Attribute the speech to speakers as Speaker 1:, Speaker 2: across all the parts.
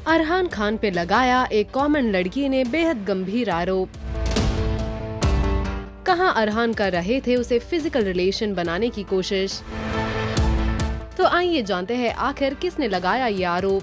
Speaker 1: अरहान खान पे लगाया एक कॉमन लड़की ने बेहद गंभीर आरोप। कहां अरहान कर रहे थे उसे फिजिकल रिलेशन बनाने की कोशिश। तो आइए जानते हैं आखिर किसने लगाया ये आरोप।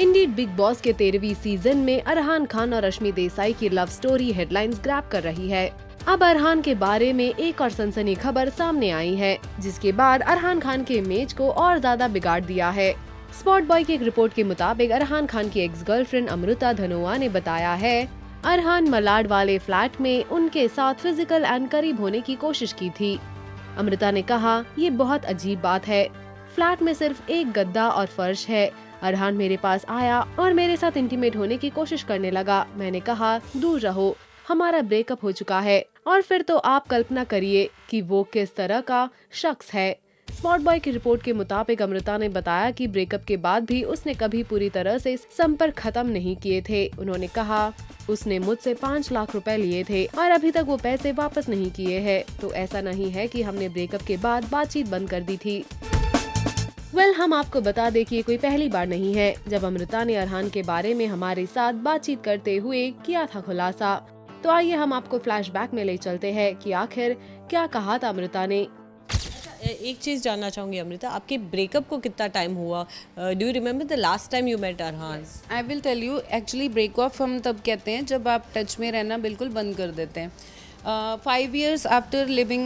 Speaker 1: इंडीड बिग बॉस के 13वीं सीजन में अरहान खान और रश्मि देसाई की लव स्टोरी हेडलाइंस ग्रैब कर रही है। अब अरहान के बारे में एक और सनसनी खबर सामने आई है, जिसके बाद अरहान खान के इमेज को और ज्यादा बिगाड़ दिया है। स्पॉट बॉय की एक रिपोर्ट के मुताबिक अरहान खान की एक्स गर्लफ्रेंड अमृता धनोआ ने बताया है, अरहान मलाड वाले फ्लैट में उनके साथ फिजिकल एंड करीब होने की कोशिश की थी। अमृता ने कहा, ये बहुत अजीब बात है। फ्लैट में सिर्फ एक गद्दा और फर्श है। अरहान मेरे पास आया और मेरे साथ इंटीमेट होने की कोशिश करने लगा। मैंने कहा, दूर रहो, हमारा ब्रेकअप हो चुका है। और फिर तो आप कल्पना करिए कि वो किस तरह का शख्स है। स्पॉट बॉय की रिपोर्ट के मुताबिक अमृता ने बताया कि ब्रेकअप के बाद भी उसने कभी पूरी तरह से संपर्क खत्म नहीं किए थे। उन्होंने कहा, उसने मुझसे 5 लाख रुपए लिए थे और अभी तक वो पैसे वापस नहीं किए हैं। तो ऐसा नहीं है कि हमने ब्रेकअप के बाद बातचीत बंद कर दी थी। हम आपको बता दें कि ये कोई पहली बार नहीं है जब अमृता ने अरहान के बारे में हमारे साथ बातचीत करते हुए किया था खुलासा। तो आइए हम आपको फ्लैशबैक में ले चलते हैं कि आखिर क्या कहा था अमृता ने।
Speaker 2: एक चीज़ जानना चाहूँगी अमृता, आपके ब्रेकअप को कितना टाइम हुआ? Do you remember the last time you met Arhan?
Speaker 3: I will tell you, actually break off हम तब कहते हैं जब आप टच में रहना बिल्कुल बंद कर देते हैं। 5 years after living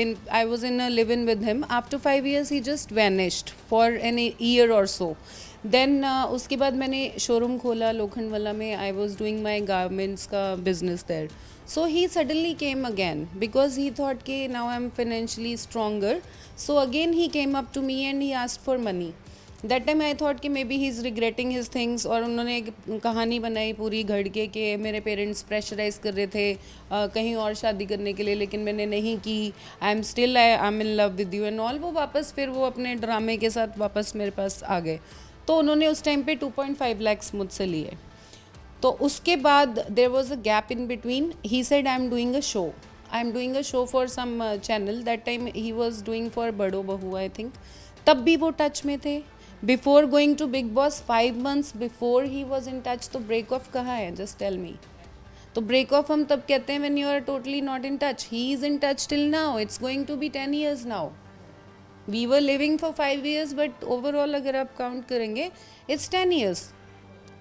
Speaker 3: in, I was in a live-in with him. After 5 years he just vanished for an year or so. Then उसके बाद मैंने शोरूम खोला लोखंडवाला में. I was doing my garments का business there. So he suddenly came again because he thought कि now I'm financially stronger. So again he came up to me and he asked for money. That time I thought कि maybe he is regretting his things. और उन्होंने एक कहानी बनाई पूरी घड़ के कि मेरे पेरेंट्स प्रेशराइज कर रहे थे कहीं और शादी करने के लिए, लेकिन मैंने नहीं की। I am in love with you and all. वो वापस फिर वो अपने ड्रामे के साथ वापस मेरे पास आ गए। तो उन्होंने उस टाइम पे 2.5 lakhs मुझसे लिए। तो उसके बाद there was a gap in between. He said I am doing a show for some channel. That time he was doing for Badho Bahu I think. तब भी वो टच में थे। Before going to Bigg Boss 5 months before he was in touch. तो break off कहाँ है? Just tell me. तो break off हम तब कहते हैं when you are totally not in touch. He is in touch till now. It's going to be 10 years now. We were living for 5 years but overall अगर आप count करेंगे it's 10 years।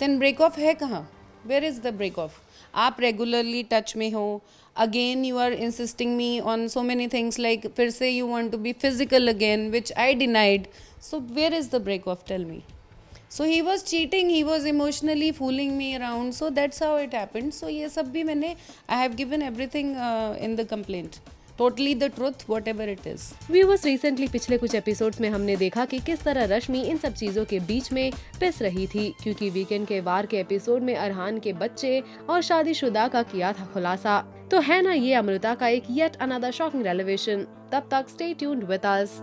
Speaker 3: Then break off है कहाँ? Where is the break off? आप regularly touch में हो, again you are insisting me on so many things, like फिर से you want to be physical again which I denied. So where is the break off? Tell me. So he was cheating, he was emotionally fooling me around, so that's how it happened. So ये सब भी मैंने I have given everything in the complaint. Totally the truth, whatever it is.
Speaker 1: Viewers, recently पिछले कुछ episodes में हमने देखा कि किस तरह रश्मि इन सब चीजों के बीच में पिस रही थी, क्योंकि वीकेंड के वार के एपिसोड में अरहान के बच्चे और शादीशुदा का किया था खुलासा। तो है ना ये अमृता का एक येट अनदर शॉकिंग रेवलेशन। तब तक स्टे ट्यून्ड विद अस।